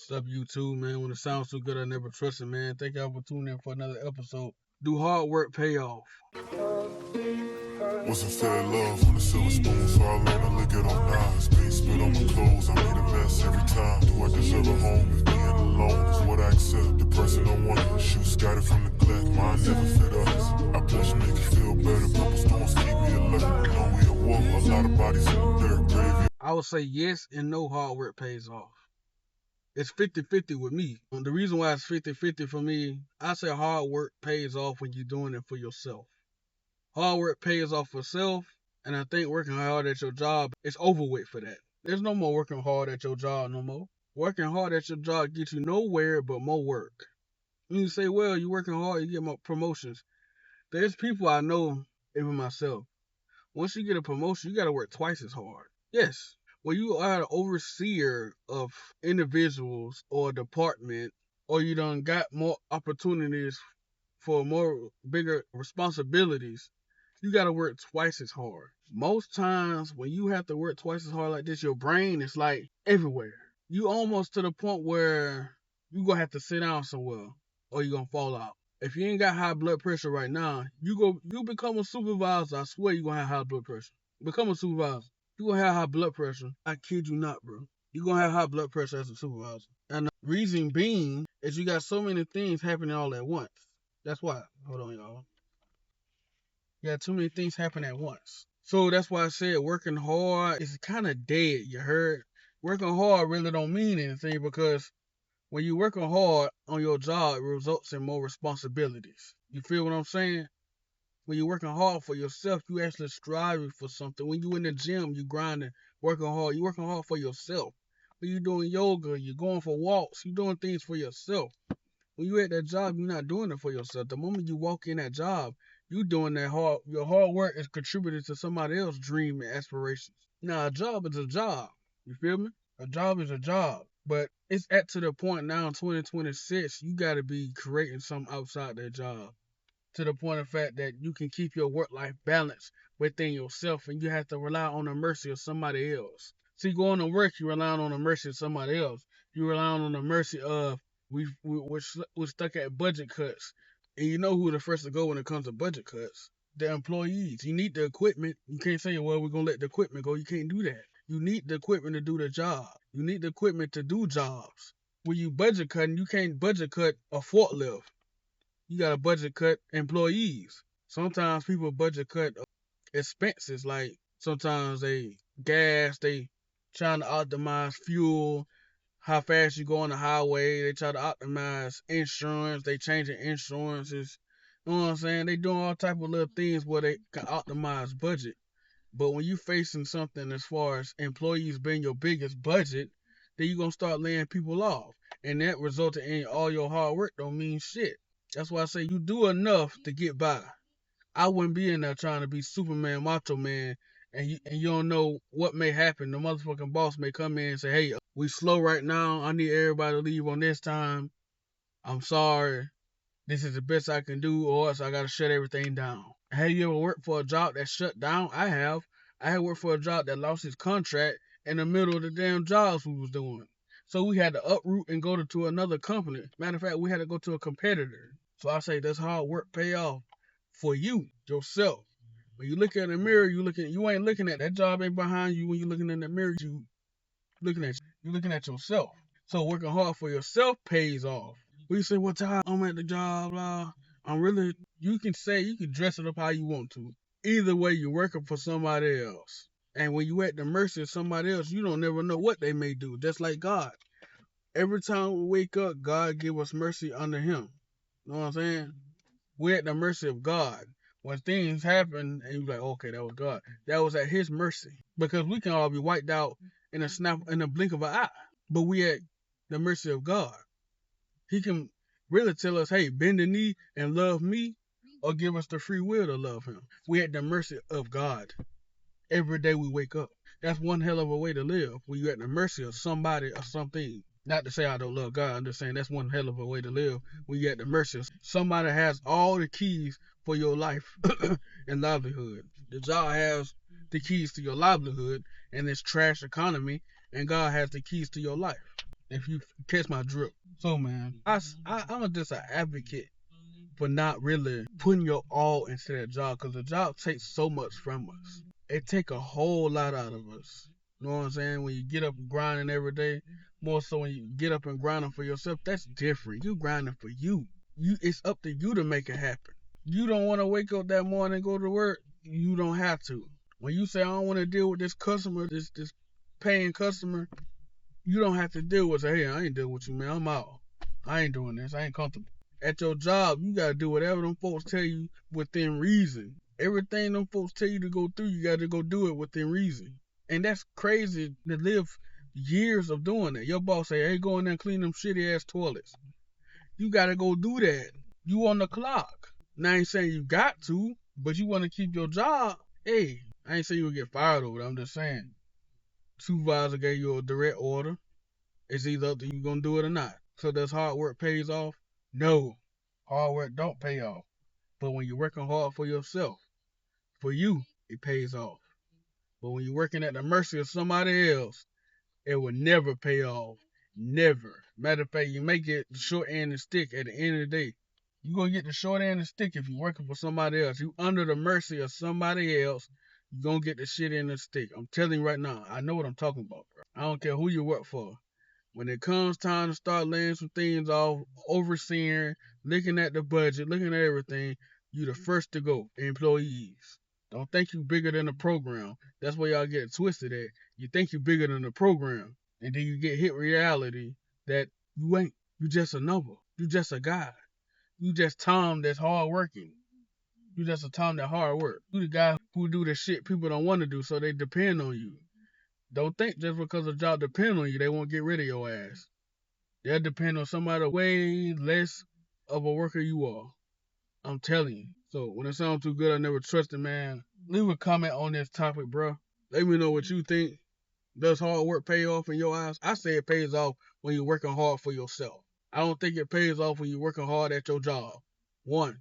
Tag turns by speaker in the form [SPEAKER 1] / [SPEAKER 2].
[SPEAKER 1] What's up, YouTube, man? When it sounds too good, I never trust it, man. Thank y'all for tuning in for another episode. Do hard work pay off?
[SPEAKER 2] Wasn't fair love on the silver spoon, so I learned to lick it on knives. Paint spit on my clothes, I need a mess every time. Do I deserve a home if being alone is what I accept? The person I wanted, shoes scattered from neglect. Mine never fit us. I blush make you feel better. Purple storms keep me alert. Know we at war, a lot of bodies in the dirt. Gravy.
[SPEAKER 1] I would say yes and no hard work pays off. It's 50-50 with me. The reason why it's 50-50 for me, I say hard work pays off when you're doing it for yourself. Hard work pays off for self, and I think working hard at your job is over with for that. There's no more working hard at your job no more. Working hard at your job gets you nowhere but more work. You say, well, you're working hard, you get more promotions. There's people I know, even myself. Once you get a promotion, you got to work twice as hard. Yes, when you are an overseer of individuals or a department, or you done got more opportunities for more bigger responsibilities, you got to work twice as hard. Most times when you have to work twice as hard like this, your brain is like everywhere. You almost to the point where you going to have to sit down somewhere or you're going to fall out. If you ain't got high blood pressure right now, you become a supervisor. I swear you're going to have high blood pressure. Become a supervisor. You're going to have high blood pressure. I kid you not, bro. You're going to have high blood pressure as a supervisor. And the reason being is you got so many things happening all at once. That's why. Hold on, y'all. You got too many things happening at once. So that's why I said working hard is kind of dead, you heard? Working hard really don't mean anything because when you're working hard on your job, it results in more responsibilities. You feel what I'm saying? When you're working hard for yourself, you actually striving for something. When you in the gym, you grinding, working hard. You're working hard for yourself. When you're doing yoga, you're going for walks, you're doing things for yourself. When you at that job, you're not doing it for yourself. The moment you walk in that job, you doing that hard. Your hard work is contributing to somebody else's dream and aspirations. Now, a job is a job. You feel me? A job is a job. But it's at to the point now in 2026, you got to be creating something outside that job. To the point of fact that you can keep your work-life balance within yourself and you have to rely on the mercy of somebody else. See, going to work, you're relying on the mercy of somebody else. You're relying on the mercy of, we're stuck at budget cuts. And you know who the first to go when it comes to budget cuts? The employees. You need the equipment. You can't say, well, we're going to let the equipment go. You can't do that. You need the equipment to do the job. You need the equipment to do jobs. When you budget cutting, you can't budget cut a forklift. You got to budget cut employees. Sometimes people budget cut expenses, like sometimes they trying to optimize fuel, how fast you go on the highway. They try to optimize insurance. They changing insurances. You know what I'm saying? They doing all type of little things where they can optimize budget. But when you facing something as far as employees being your biggest budget, then you're going to start laying people off. And that resulted in all your hard work don't mean shit. That's why I say you do enough to get by. I wouldn't be in there trying to be Superman, Macho Man, and you don't know what may happen. The motherfucking boss may come in and say, hey, we slow right now. I need everybody to leave on this time. I'm sorry. This is the best I can do, or else I got to shut everything down. Have you ever worked for a job that shut down? I have. I had worked for a job that lost its contract in the middle of the damn jobs we was doing. So we had to uproot and go to another company. Matter of fact, we had to go to a competitor. So I say that's hard work pay off for you, yourself. When you look in the mirror, you ain't looking at that job ain't behind you. When you looking in the mirror, you looking at yourself. So working hard for yourself pays off. When you say, what time I'm at the job, blah, you can dress it up how you want to. Either way, you're working for somebody else. And when you at the mercy of somebody else, you don't never know what they may do. Just like God. Every time we wake up, God give us mercy under him. You know what I'm saying? We're at the mercy of God. When things happen and you're like, okay, that was God. That was at his mercy. Because we can all be wiped out in a blink of an eye. But we at the mercy of God. He can really tell us, hey, bend the knee and love me, or give us the free will to love him. We at the mercy of God. Every day we wake up. That's one hell of a way to live. When you're at the mercy of somebody or something. Not to say I don't love God. I'm just saying that's one hell of a way to live when you're at the mercy of somebody has all the keys for your life and livelihood. The job has the keys to your livelihood and this trash economy, and God has the keys to your life. If you catch my drip. So man, I'm just an advocate for not really putting your all into that job because the job takes so much from us. It take a whole lot out of us. You know what I'm saying? When you get up and grinding every day, more so when you get up and grinding for yourself, that's different. You grinding for you. It's up to you to make it happen. You don't want to wake up that morning and go to work. You don't have to. When you say I don't want to deal with this customer, this paying customer, you don't have to deal with say, hey, I ain't dealing with you, man. I'm out. I ain't doing this. I ain't comfortable. At your job, you gotta do whatever them folks tell you within reason. Everything them folks tell you to go through, you gotta go do it within reason. And that's crazy to live years of doing that. Your boss say, hey, go in there and clean them shitty ass toilets. You gotta go do that. You on the clock. Now I ain't saying you got to, but you wanna keep your job. Hey, I ain't saying you will get fired over it. I'm just saying. Supervisor gave you a direct order. It's either up to you gonna do it or not. So does hard work pays off? No. Hard work don't pay off. But when you're working hard for yourself, for you, it pays off. But when you're working at the mercy of somebody else, it will never pay off. Never. Matter of fact, you may get the short end of the stick at the end of the day. You're gonna get the short end of the stick if you're working for somebody else. You under the mercy of somebody else, you're gonna get the shit end of the stick. I'm telling you right now, I know what I'm talking about, bro. I don't care who you work for. When it comes time to start laying some things off, overseeing, looking at the budget, looking at everything, you the first to go, employees. Don't think you bigger than the program. That's where y'all get twisted at. You think you bigger than the program, and then you get hit reality that you ain't. You just a number. You just a guy. You just Tom that's hard working. You just a Tom that hard work. You the guy who do the shit people don't want to do, so they depend on you. Don't think just because a job depend on you, they won't get rid of your ass. They'll depend on somebody way less of a worker you are. I'm telling you. So when it sounds too good, I never trusted, man. Leave a comment on this topic, bro. Let me know what you think. Does hard work pay off in your eyes? I say it pays off when you're working hard for yourself. I don't think it pays off when you're working hard at your job. One.